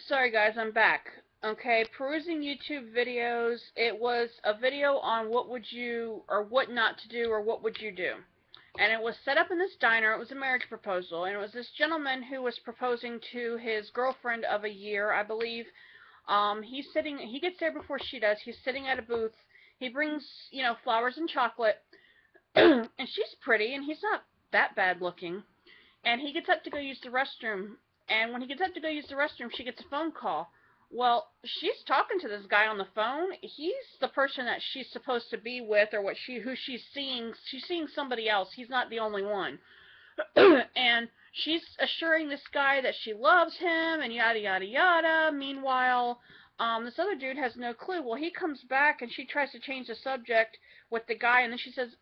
Sorry guys, I'm back. Okay, perusing YouTube videos, it was a video on what would you, or what not to do, or what would you do. And it was set up in this diner. It was a marriage proposal, and it was this gentleman who was proposing to his girlfriend of a year, I believe. He gets there before she does. He's sitting at a booth. He brings, flowers and chocolate, and she's pretty, and he's not that bad looking. And he gets up to go use the restroom. And when he gets up to go use the restroom, she gets a phone call. Well, she's talking to this guy on the phone. He's the person that she's supposed to be with, or who she's seeing. She's seeing somebody else. He's not the only one. And she's assuring this guy that she loves him, and yada yada yada. Meanwhile, this other dude has no clue. Well, he comes back, and she tries to change the subject with the guy, and then she says,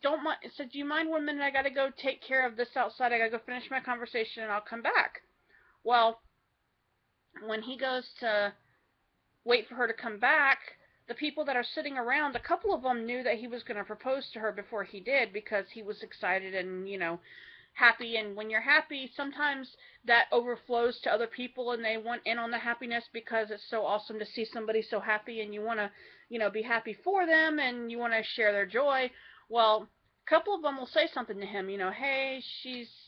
"Don't mind." Said, "Do you mind 1 minute? I gotta go take care of this outside. I gotta go finish my conversation, and I'll come back." Well, when he goes to wait for her to come back, the people that are sitting around, a couple of them knew that he was going to propose to her before he did, because he was excited and, happy. And when you're happy, sometimes that overflows to other people, and they want in on the happiness because it's so awesome to see somebody so happy, and you want to, be happy for them, and you want to share their joy. Well, a couple of them will say something to him, "Hey,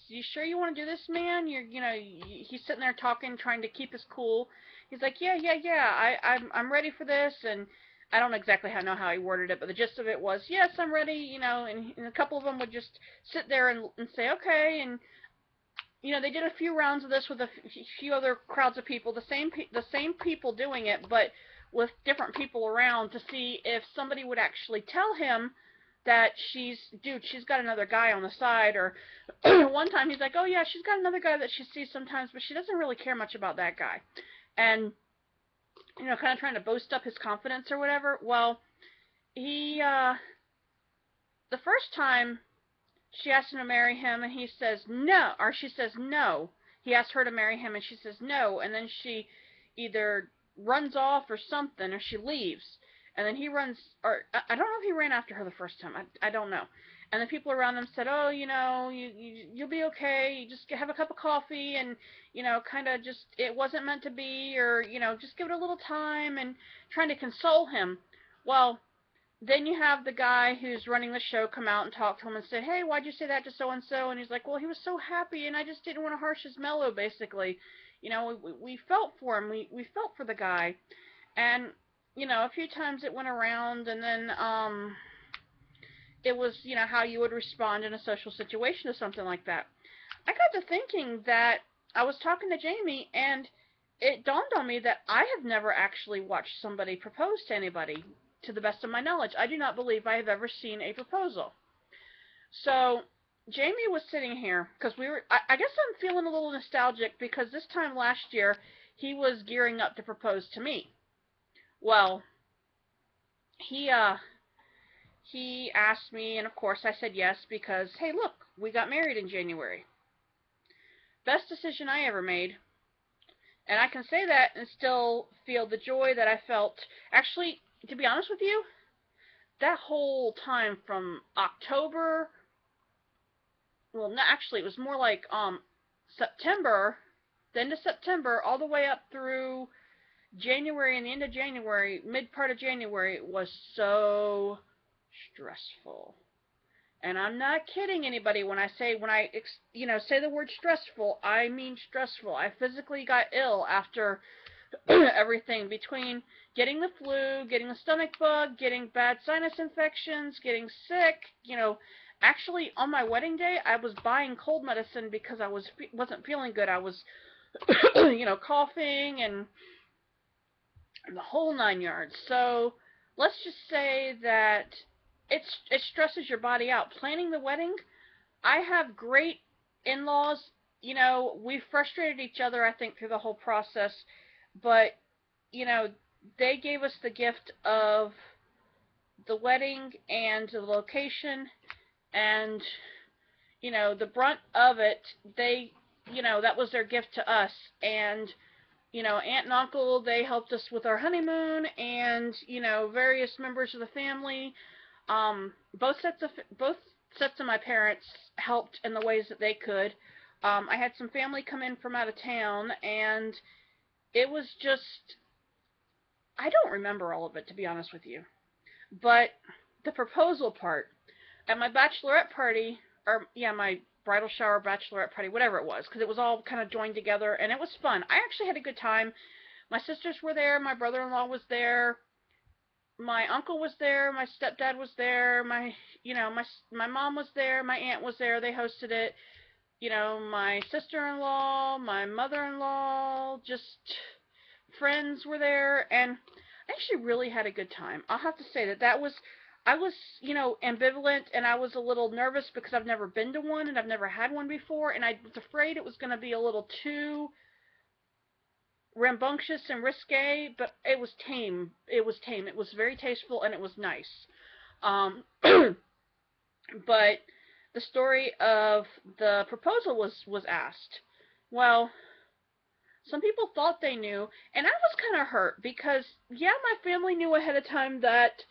you sure you want to do this, man?" He's sitting there talking, trying to keep his cool. He's like, "Yeah, yeah, yeah, I'm ready for this." And I don't exactly know how he worded it, but the gist of it was, "Yes, I'm ready," and a couple of them would just sit there and say, "Okay." And they did a few rounds of this with a few other crowds of people, the same people doing it, but with different people around, to see if somebody would actually tell him that she's got another guy on the side. Or one time he's like, "Oh yeah, she's got another guy that she sees sometimes, but she doesn't really care much about that guy." And kind of trying to boast up his confidence or whatever. Well, he the first time she asked him to marry him, and he says no, or she says no. He asked her to marry him, and she says no, and then she either runs off or something, or she leaves. And then he runs, or I don't know if he ran after her the first time. I don't know. And the people around him said, "Oh, you'll be okay. You just have a cup of coffee, and kind of just, it wasn't meant to be, or just give it a little time," and trying to console him. Well, then you have the guy who's running the show come out and talk to him and say, "Hey, why'd you say that to so and so?" And he's like, "Well, he was so happy, and I just didn't want to harsh his mellow." Basically, we felt for him. We felt for the guy, and a few times it went around, and then it was, how you would respond in a social situation to something like that. I got to thinking that I was talking to Jamie, and it dawned on me that I have never actually watched somebody propose to anybody, to the best of my knowledge. I do not believe I have ever seen a proposal. So Jamie was sitting here, because I guess I'm feeling a little nostalgic, because this time last year he was gearing up to propose to me. Well, he asked me, and of course I said yes, because, hey, look, we got married in January. Best decision I ever made. And I can say that and still feel the joy that I felt. Actually, to be honest with you, that whole time from October, well, no, actually, it was more like September, the end of September, all the way up through January, and the end of January, mid part of January, was so stressful. And I'm not kidding anybody when I say say the word stressful. I mean stressful. I physically got ill after everything, between getting the flu, getting the stomach bug, getting bad sinus infections, getting sick. Actually on my wedding day, I was buying cold medicine because I wasn't feeling good. I was coughing and the whole 9 yards. So let's just say that it stresses your body out. Planning the wedding, I have great in-laws. We frustrated each other, I think, through the whole process, but they gave us the gift of the wedding and the location, and the brunt of it, that was their gift to us. And aunt and uncle, they helped us with our honeymoon, and various members of the family. Both sets of my parents helped in the ways that they could. I had some family come in from out of town, and it was just, I don't remember all of it, to be honest with you. But the proposal part, at my bachelorette party, or yeah, my bridal shower, bachelorette party, whatever it was, because it was all kind of joined together, and it was fun. I actually had a good time. My sisters were there, my brother-in-law was there, my uncle was there, my stepdad was there, my mom was there, my aunt was there. They hosted it. My sister-in-law, my mother-in-law, just friends were there, and I actually really had a good time. I'll have to say that was, I was, ambivalent, and I was a little nervous because I've never been to one and I've never had one before, and I was afraid it was going to be a little too rambunctious and risque, but it was tame. It was tame. It was very tasteful, and it was nice. Um, but the story of the proposal was asked. Well, some people thought they knew, and I was kind of hurt because, yeah, my family knew ahead of time that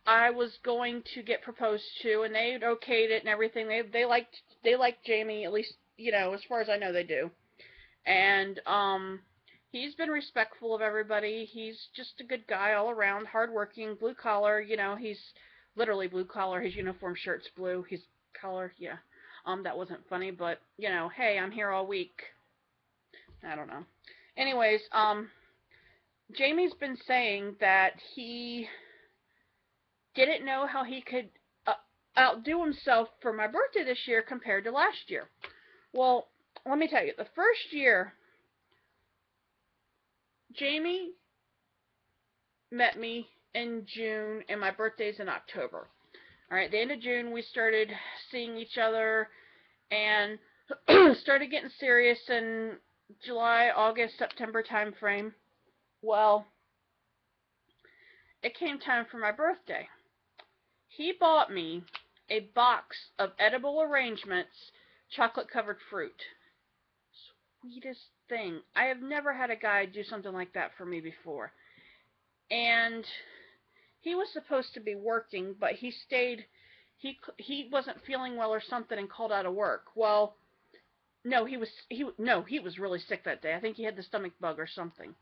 I was going to get proposed to, and they okayed it and everything. They liked Jamie, at least, as far as I know they do. And he's been respectful of everybody. He's just a good guy all around, hardworking, blue collar. He's literally blue collar. His uniform shirt's blue. His collar, yeah. That wasn't funny, but hey, I'm here all week. I don't know. Anyways, Jamie's been saying that he didn't know how he could outdo himself for my birthday this year compared to last year. Well, let me tell you, the first year Jamie met me in June, and my birthday's in October. All right, the end of June, we started seeing each other and started getting serious in July, August, September time frame. Well, it came time for my birthday. He bought me a box of edible arrangements, chocolate-covered fruit. Sweetest thing. I have never had a guy do something like that for me before. And he was supposed to be working, but he stayed. He wasn't feeling well or something and called out of work. Well, no, he was really sick that day. I think he had the stomach bug or something.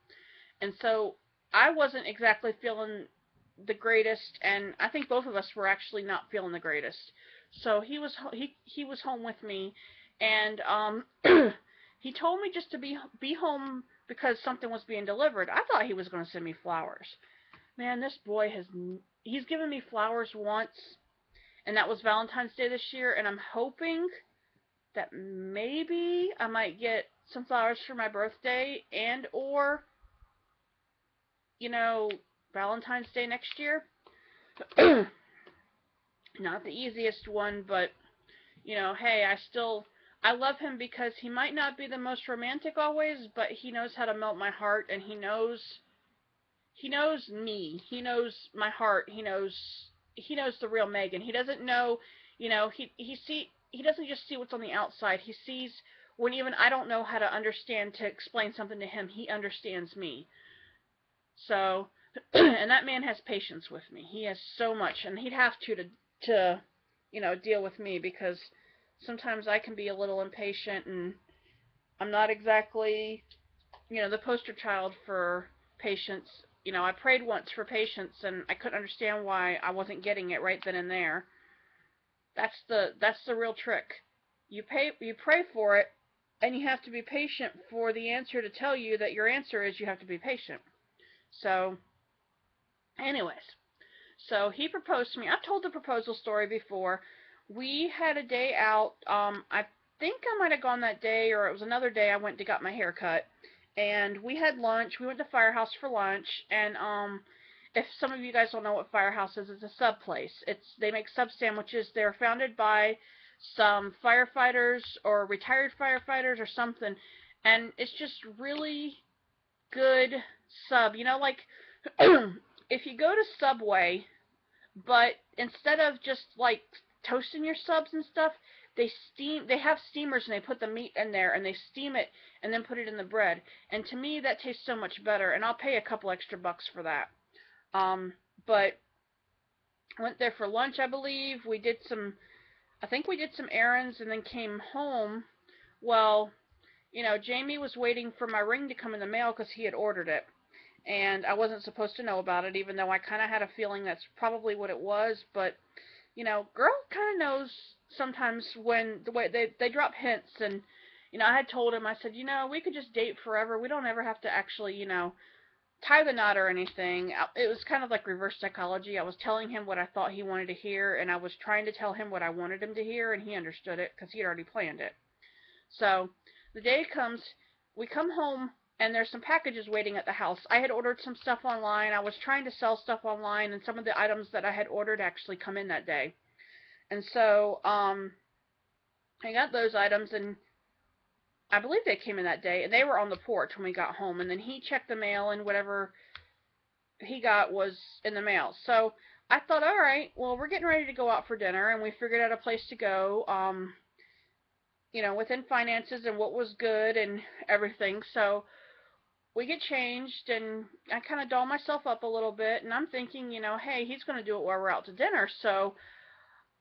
And so I wasn't exactly feeling the greatest, and I think both of us were actually not feeling the greatest. So he was home with me, and he told me just to be home because something was being delivered. I thought he was going to send me flowers. Man, this boy he's given me flowers once, and that was Valentine's Day this year, and I'm hoping that maybe I might get some flowers for my birthday and or you know, Valentine's Day next year. Not the easiest one, but, hey, I love him because he might not be the most romantic always, but he knows how to melt my heart, and he knows me. He knows my heart. He knows the real Megan. He doesn't know, he doesn't just see what's on the outside. He sees when even I don't know how to understand to explain something to him, he understands me. So, and that man has patience with me. He has so much, and he'd have to deal with me because sometimes I can be a little impatient, and I'm not exactly, the poster child for patience. I prayed once for patience, and I couldn't understand why I wasn't getting it right then and there. That's the real trick. You pray for it, and you have to be patient for the answer to tell you that your answer is you have to be patient. So, anyways, so he proposed to me. I've told the proposal story before. We had a day out. I think I might have gone that day, or it was another day I went to got my hair cut. And we had lunch. We went to Firehouse for lunch. And if some of you guys don't know what Firehouse is, it's a sub place. They make sub sandwiches. They're founded by some firefighters or retired firefighters or something. And it's just really good sub. Like if you go to Subway, but instead of just like toasting your subs and stuff, they have steamers and they put the meat in there and they steam it and then put it in the bread. And to me that tastes so much better, and I'll pay a couple extra bucks for that. But went there for lunch, I believe. I think we did some errands and then came home. Well, you know, Jamie was waiting for my ring to come in the mail because he had ordered it. And I wasn't supposed to know about it, even though I kind of had a feeling that's probably what it was. But, you know, girl kind of knows sometimes when the way they drop hints. And, you know, I had told him, I said, you know, we could just date forever. We don't ever have to actually, you know, tie the knot or anything. It was kind of like reverse psychology. I was telling him what I thought he wanted to hear, and I was trying to tell him what I wanted him to hear, and he understood it because he had already planned it. So the day comes, we come home, and there's some packages waiting at the house. I had ordered some stuff online. I was trying to sell stuff online, and some of the items that I had ordered actually come in that day. And so I got those items, and I believe they came in that day, and they were on the porch when we got home. And then he checked the mail, and whatever he got was in the mail. So I thought, all right, well, we're getting ready to go out for dinner, and we figured out a place to go, you know, within finances and what was good and everything. So we get changed, and I kind of doll myself up a little bit, and I'm thinking, you know, hey, he's going to do it while we're out to dinner. So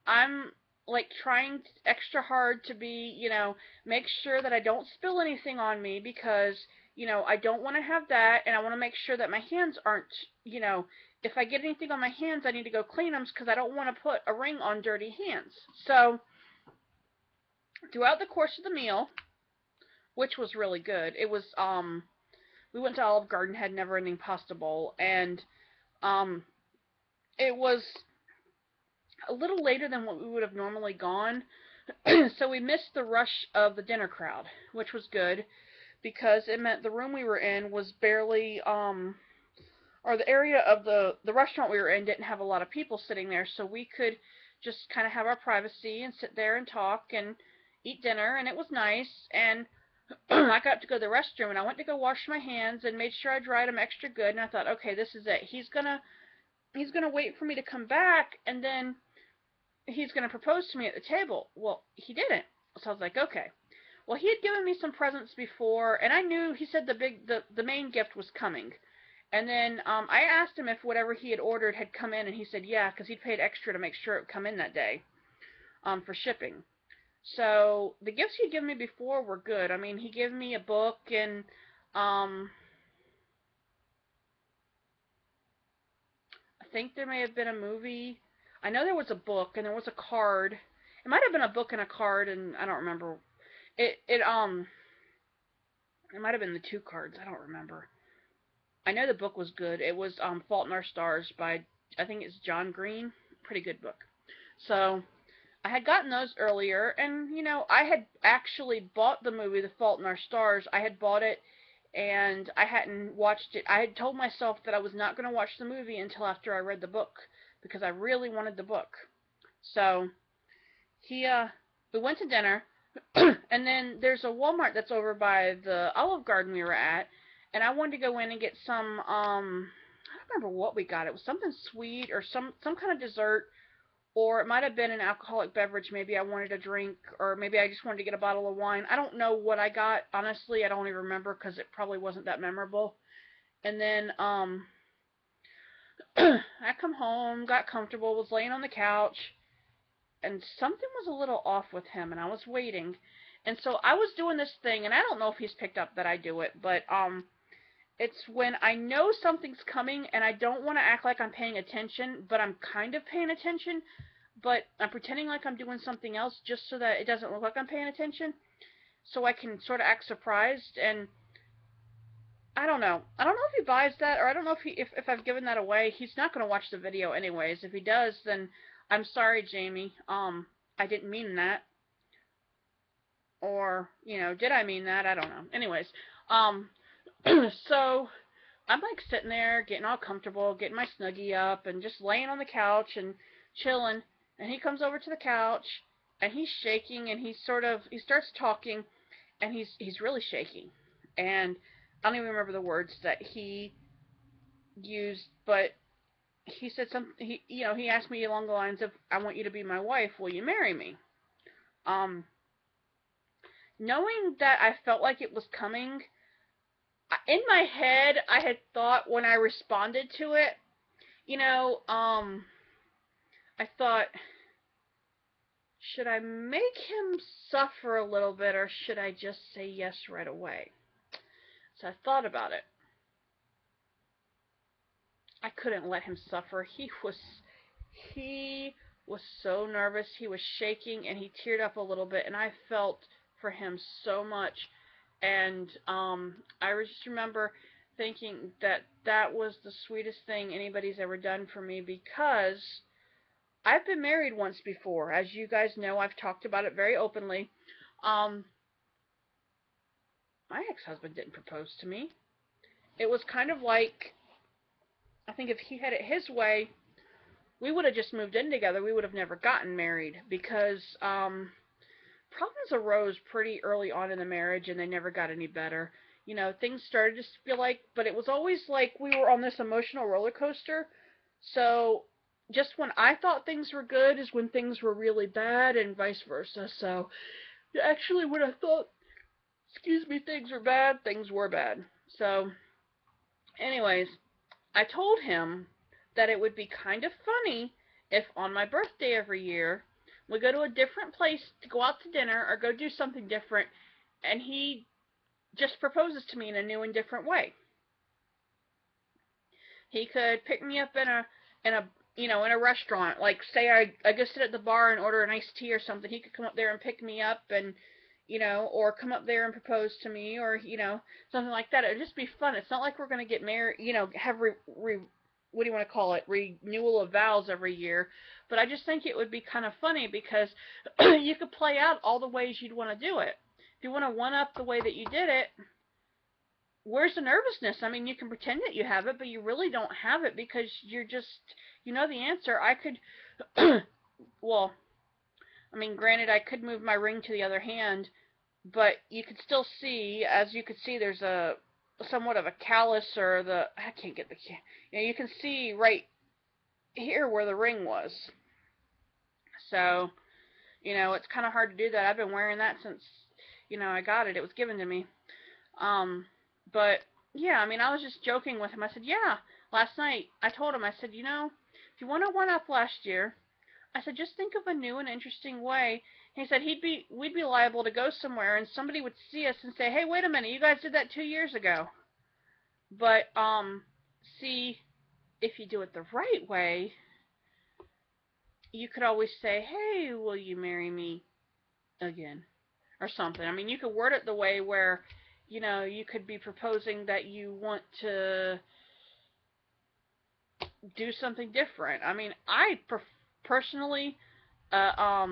I'm like trying extra hard to be, you know, make sure that I don't spill anything on me because, you know, I don't want to have that, and I want to make sure that my hands aren't, you know, if I get anything on my hands, I need to go clean them because I don't want to put a ring on dirty hands. So throughout the course of the meal, which was really good, it was, we went to Olive Garden, had Never Ending Pasta Bowl, and um, it was a little later than what we would have normally gone. So we missed the rush of the dinner crowd, which was good because it meant the room we were in was barely, or the area of the restaurant we were in didn't have a lot of people sitting there, so we could just kind of have our privacy and sit there and talk and eat dinner, and it was nice. And I got to go to the restroom, and I went to go wash my hands and made sure I dried them extra good. And I thought, okay, this is it. He's gonna wait for me to come back, and then he's gonna propose to me at the table. Well, he didn't. So I was like, okay. Well, he had given me some presents before, and I knew he said the main gift was coming. And then I asked him if whatever he had ordered had come in, and he said yeah, because he'd paid extra to make sure it would come in that day for shipping. So the gifts he'd given me before were good. I mean, he gave me a book, and um, I think there may have been a movie. I know there was a book, and there was a card. It might have been a book and a card, and I don't remember. It might have been the two cards. I don't remember. I know the book was good. It was Fault in Our Stars by, I think it's John Green. Pretty good book. So I had gotten those earlier, and you know, I had actually bought the movie The Fault in Our Stars. I had bought it, and I hadn't watched it. I had told myself that I was not going to watch the movie until after I read the book because I really wanted the book. So we went to dinner, and then there's a Walmart that's over by the Olive Garden we were at, and I wanted to go in and get some, I don't remember what we got. It was something sweet or some kind of dessert, or it might have been an alcoholic beverage. Maybe I wanted a drink, or maybe I just wanted to get a bottle of wine. I don't know what I got. Honestly, I don't even remember because it probably wasn't that memorable. And then I come home, got comfortable, was laying on the couch, and something was a little off with him, and I was waiting. And so I was doing this thing, and I don't know if he's picked up that I do it, but it's when I know something's coming and I don't want to act like I'm paying attention, but I'm kind of paying attention, but I'm pretending like I'm doing something else just so that it doesn't look like I'm paying attention, so I can sort of act surprised. And I don't know. I don't know if he buys that, or I don't know if I've given that away. He's not going to watch the video anyways. If he does, then I'm sorry, Jamie. I didn't mean that. Or, you know, did I mean that? I don't know. Anyways, so I'm like sitting there, getting all comfortable, getting my Snuggie up, and just laying on the couch and chilling. And he comes over to the couch, and he's shaking, and he starts talking, and he's really shaking. And I don't even remember the words that he used, but he said something. He asked me along the lines of, "I want you to be my wife. Will you marry me?" Um, Knowing that I felt like it was coming, in my head, I had thought when I responded to it, I thought, should I make him suffer a little bit, or should I just say yes right away? So I thought about it. I couldn't let him suffer. He was so nervous. He was shaking and he teared up a little bit, and I felt for him so much. And I just remember thinking that that was the sweetest thing anybody's ever done for me, because I've been married once before. As you guys know, I've talked about it very openly. Um, my ex-husband didn't propose to me. It was kind of like, I think if he had it his way, we would have just moved in together. We would have never gotten married, because problems arose pretty early on in the marriage, and they never got any better. You know, things started to feel like, but it was always like we were on this emotional roller coaster. So just when I thought things were good is when things were really bad, and vice versa. So actually, when I thought, excuse me, things were bad, things were bad. So anyways, I told him that it would be kind of funny if on my birthday every year we go to a different place to go out to dinner or go do something different, and he just proposes to me in a new and different way. He could pick me up in a in a restaurant, like say I go sit at the bar and order an iced tea or something. He could come up there and pick me up, and or come up there and propose to me, or something like that. It'd just be fun. It's not like we're gonna get married, have what do you want to call it, renewal of vows every year. But I just think it would be kind of funny, because you could play out all the ways you'd want to do it. If you want to one up the way that you did it, where's the nervousness? I mean, you can pretend that you have it, but you really don't have it, because you're just, you know the answer. I could, well, I mean, granted, I could move my ring to the other hand, but you could still see, as you could see, there's a somewhat of a callus, or I can't get the, you can see right here where the ring was. So, it's kind of hard to do that. I've been wearing that since, I got it. It was given to me. But yeah, I mean, I was just joking with him. I said, yeah, last night I told him, I said, if you want to one up last year, I said, just think of a new and interesting way. He said we'd be liable to go somewhere and somebody would see us and say, hey, wait a minute, you guys did that 2 years ago. But see, if you do it the right way, you could always say, hey, will you marry me again? Or something. I mean, you could word it the way where, you could be proposing that you want to do something different. I mean, I personally, a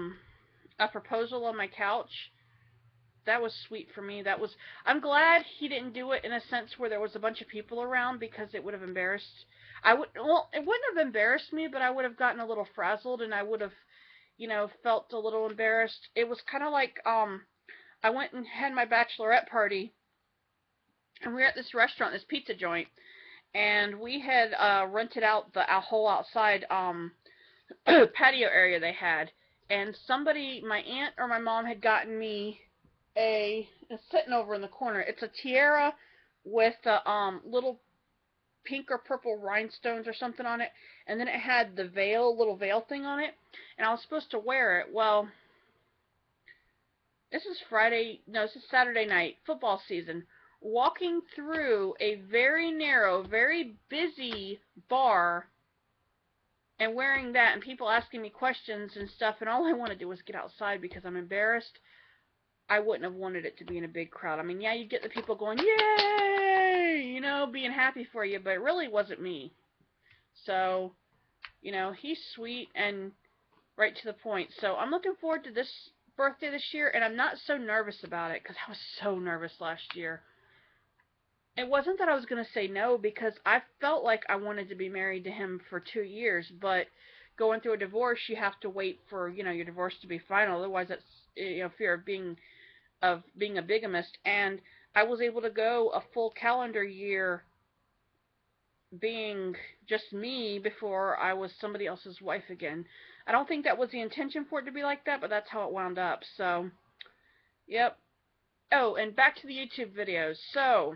proposal on my couch, that was sweet for me. I'm glad he didn't do it in a sense where there was a bunch of people around, because it would have embarrassed, it wouldn't have embarrassed me, but I would have gotten a little frazzled, and I would have, felt a little embarrassed. It was kind of like, I went and had my bachelorette party, and we were at this restaurant, this pizza joint, and we had rented out the whole outside patio area they had, and somebody, my aunt or my mom, had gotten me it's sitting over in the corner. It's a tiara with little pink or purple rhinestones or something on it, and then it had the little veil thing on it, and I was supposed to wear it. Well, this is Saturday night, football season. Walking through a very narrow, very busy bar and wearing that, and people asking me questions and stuff, and all I want to do was get outside because I'm embarrassed. I wouldn't have wanted it to be in a big crowd. I mean, yeah, you get the people going, yay, being happy for you, but it really wasn't me. So, he's sweet and right to the point. So I'm looking forward to this birthday this year, and I'm not so nervous about it, because I was so nervous last year. It wasn't that I was going to say no, because I felt like I wanted to be married to him for 2 years, but going through a divorce, you have to wait for, your divorce to be final. Otherwise, that's, fear of being a bigamist. And I was able to go a full calendar year being just me before I was somebody else's wife again. I don't think that was the intention for it to be like that, but that's how it wound up. So, yep. Oh, and back to the YouTube videos. So,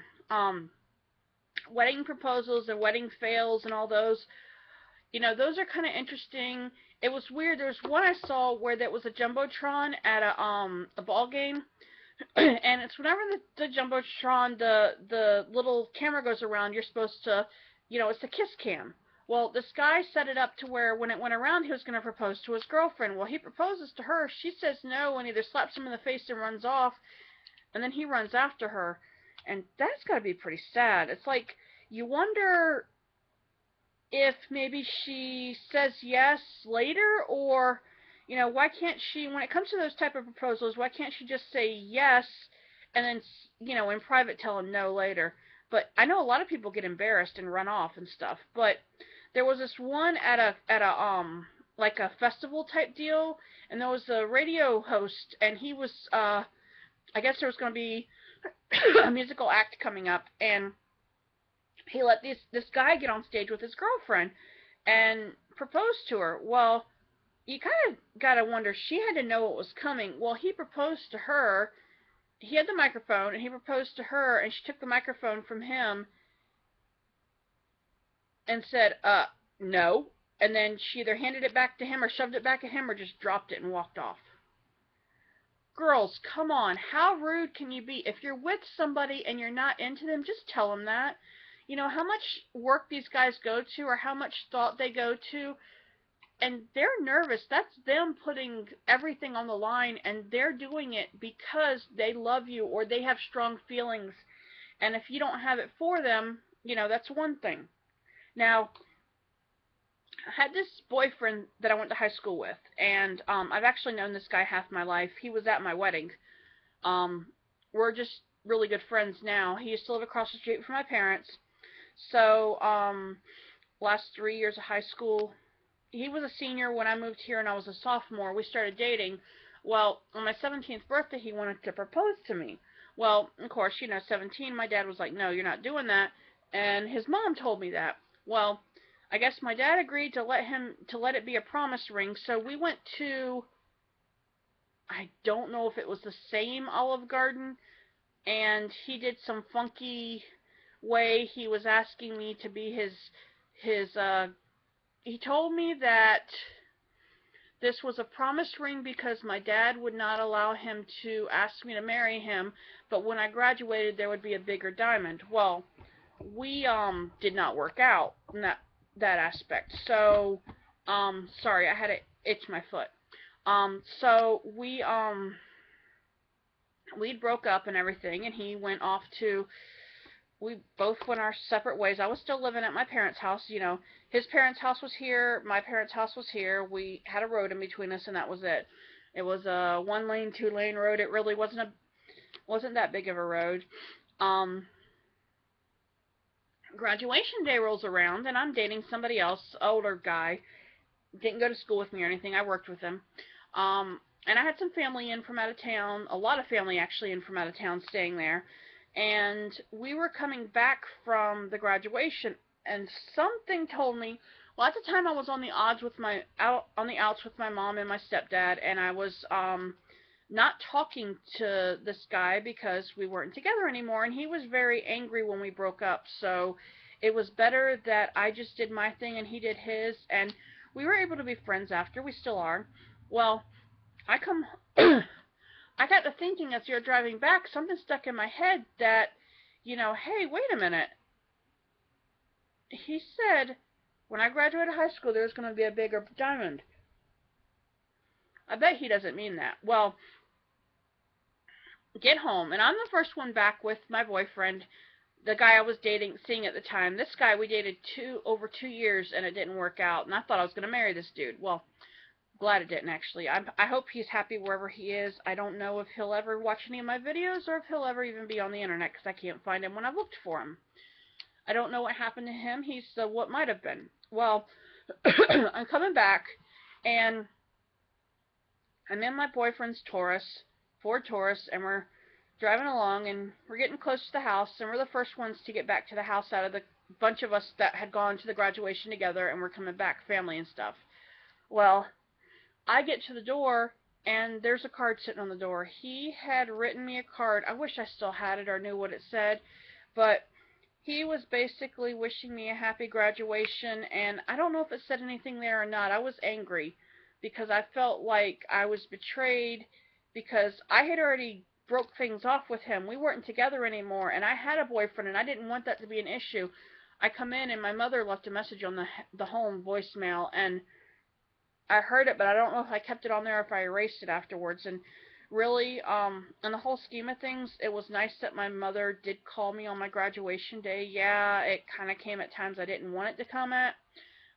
wedding proposals and wedding fails and all those, those are kind of interesting. It was weird. There was one I saw where there was a jumbotron at a ball game, and it's whenever the jumbotron the little camera goes around, you're supposed to, it's a kiss cam. Well, this guy set it up to where when it went around, he was going to propose to his girlfriend. Well, he proposes to her. She says no, and either slaps him in the face and runs off, and then he runs after her, and that's got to be pretty sad. It's like you wonder if maybe she says yes later, or why can't she, when it comes to those type of proposals, why can't she just say yes and then in private tell him no later? But I know a lot of people get embarrassed and run off and stuff. But there was this one at a like a festival type deal, and there was a radio host, and he was I guess there was going to be a musical act coming up, and he let this guy get on stage with his girlfriend and propose to her. Well, you kind of gotta wonder, she had to know what was coming. Well, he proposed to her. He had the microphone, and he proposed to her, and she took the microphone from him and said, no. And then she either handed it back to him or shoved it back at him or just dropped it and walked off. Girls, come on. How rude can you be? If you're with somebody and you're not into them, just tell them that. You know how much work these guys go to, or how much thought they go to, and they're nervous. That's them putting everything on the line, and they're doing it because they love you or they have strong feelings. And if you don't have it for them, that's one thing. Now, I had this boyfriend that I went to high school with, and I've actually known this guy half my life. He was at my wedding. We're just really good friends now. He used to live across the street from my parents. So, last 3 years of high school, he was a senior when I moved here and I was a sophomore. We started dating. Well, on my 17th birthday, he wanted to propose to me. Well, of course, 17, my dad was like, no, you're not doing that. And his mom told me that. Well, I guess my dad agreed to let it be a promise ring. So we went to, I don't know if it was the same Olive Garden, and he did some funky way. He was asking me to be his he told me that this was a promise ring because my dad would not allow him to ask me to marry him, but when I graduated there would be a bigger diamond. Well, we did not work out in that aspect. So sorry, I had to itch my foot. So we broke up and everything, and he went off to, we both went our separate ways. I was still living at my parents' house. His parents' house was here, my parents' house was here. We had a road in between us, and that was it. It was a 1-lane, 2-lane road. It really wasn't that big of a road. Graduation day rolls around, and I'm dating somebody else, older guy. Didn't go to school with me or anything. I worked with him. And I had some family in from out of town, a lot of family actually in from out of town staying there. And we were coming back from the graduation, and something told me, well, at the time I was on the outs with my mom and my stepdad, and I was not talking to this guy because we weren't together anymore, and he was very angry when we broke up. So it was better that I just did my thing and he did his, and we were able to be friends after. We still are. Well, I got to thinking as you're driving back, something stuck in my head that, hey, wait a minute. He said when I graduated high school there was going to be a bigger diamond. I bet he doesn't mean that. Well, get home, and I'm the first one back with my boyfriend, the guy I was seeing at the time. This guy we dated over 2 years, and it didn't work out, and I thought I was going to marry this dude. Well, glad it didn't, actually. I hope he's happy wherever he is. I don't know if he'll ever watch any of my videos or if he'll ever even be on the internet because I can't find him when I've looked for him. I don't know what happened to him. He's what might have been. Well, I'm coming back, and I'm in my boyfriend's Ford Taurus, and we're driving along, and we're getting close to the house, and we're the first ones to get back to the house out of the bunch of us that had gone to the graduation together, and we're coming back, family and stuff. Well, I get to the door, and there's a card sitting on the door. He had written me a card. I wish I still had it or knew what it said, but he was basically wishing me a happy graduation, and I don't know if it said anything there or not. I was angry. because I felt like I was betrayed because I had already broke things off with him. We weren't together anymore, and I had a boyfriend, and I didn't want that to be an issue. I come in, and my mother left a message on the home voicemail, and I heard it, but I don't know if I kept it on there or if I erased it afterwards. And really, in the whole scheme of things, it was nice that my mother did call me on my graduation day. Yeah, it kind of came at times I didn't want it to come at,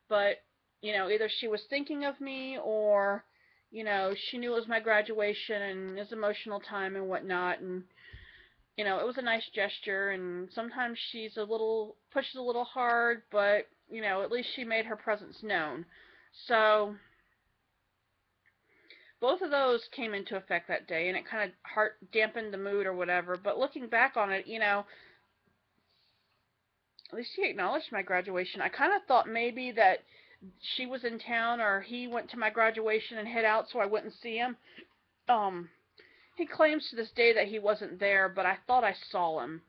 but either she was thinking of me or she knew it was my graduation and it was emotional time and whatnot, and it was a nice gesture. And sometimes she's a little pushes a little hard, but at least she made her presence known. So both of those came into effect that day, and it kind of heart dampened the mood or whatever. But looking back on it, at least he acknowledged my graduation. I kind of thought maybe that she was in town or he went to my graduation and hid out so I wouldn't see him. Um, he claims to this day that he wasn't there, but I thought I saw him.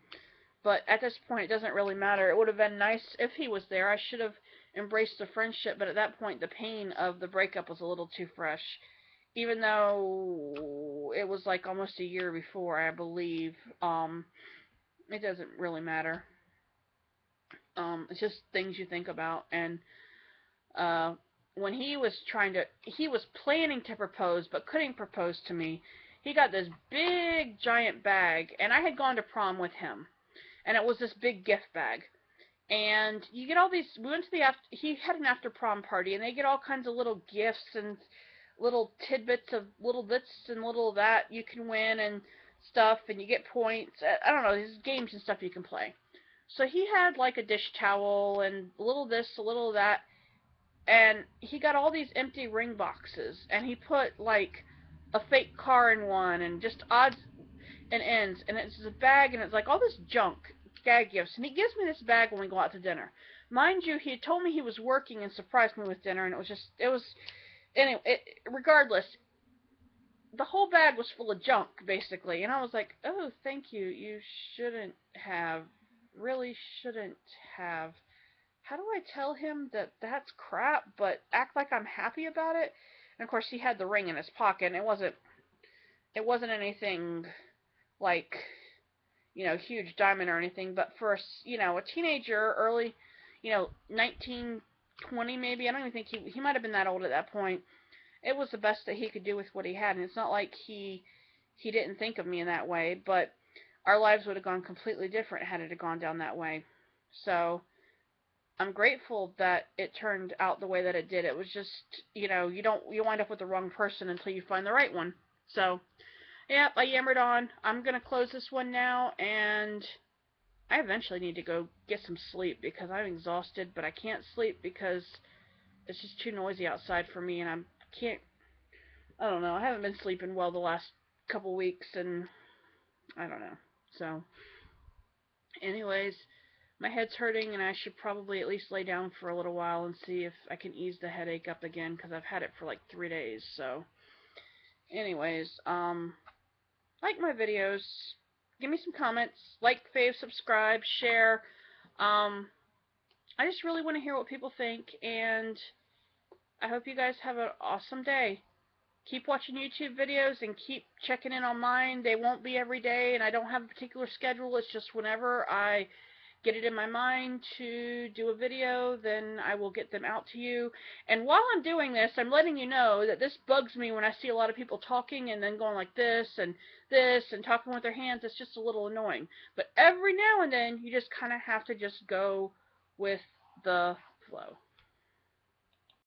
But at this point, it doesn't really matter. It would have been nice if he was there. I should have embraced the friendship, but at that point, the pain of the breakup was a little too fresh. Even though it was like almost a year before, I believe. It doesn't really matter. It's just things you think about. And uh, when he was planning to propose, but couldn't propose to me. He got this big giant bag, and I had gone to prom with him, and it was this big gift bag. And you get all these. We went to the after. He had an after prom party, and they get all kinds of little gifts and little tidbits of little this and little that you can win and stuff, and you get points. I don't know, these games and stuff you can play. So he had like a dish towel and a little this, a little that, and he got all these empty ring boxes, and he put like a fake car in one, and just odds and ends, and it's a bag, and it's like all this junk, gag gifts, and he gives me this bag when we go out to dinner. Mind you, he had told me he was working and surprised me with dinner, and it was, anyway, regardless, the whole bag was full of junk, basically, and I was like, oh, thank you, you shouldn't have, really shouldn't have. How do I tell him that that's crap, but act like I'm happy about it? And of course, he had the ring in his pocket, and it wasn't anything like huge diamond or anything, but for a teenager, early, 19, 20 maybe. I don't even think he might have been that old at that point. It was the best that he could do with what he had, and it's not like he didn't think of me in that way, but our lives would have gone completely different had it gone down that way. So I'm grateful that it turned out the way that it did. It was just, you wind up with the wrong person until you find the right one. So, yep, I yammered on. I'm going to close this one now, and I eventually need to go get some sleep because I'm exhausted, but I can't sleep because it's just too noisy outside for me, and can't, I don't know, I haven't been sleeping well the last couple weeks, and I don't know. So, anyways, my head's hurting, and I should probably at least lay down for a little while and see if I can ease the headache up again, because I've had it for like 3 days. So, anyways, like my videos, give me some comments, like, fave, subscribe, share. I just really want to hear what people think, and I hope you guys have an awesome day. Keep watching YouTube videos and keep checking in on mine. They won't be every day, and I don't have a particular schedule. It's just whenever I get it in my mind to do a video, then I will get them out to you. And while I'm doing this, I'm letting you know that this bugs me when I see a lot of people talking and then going like this and talking with their hands. It's just a little annoying. But every now and then, you just kind of have to just go with the flow.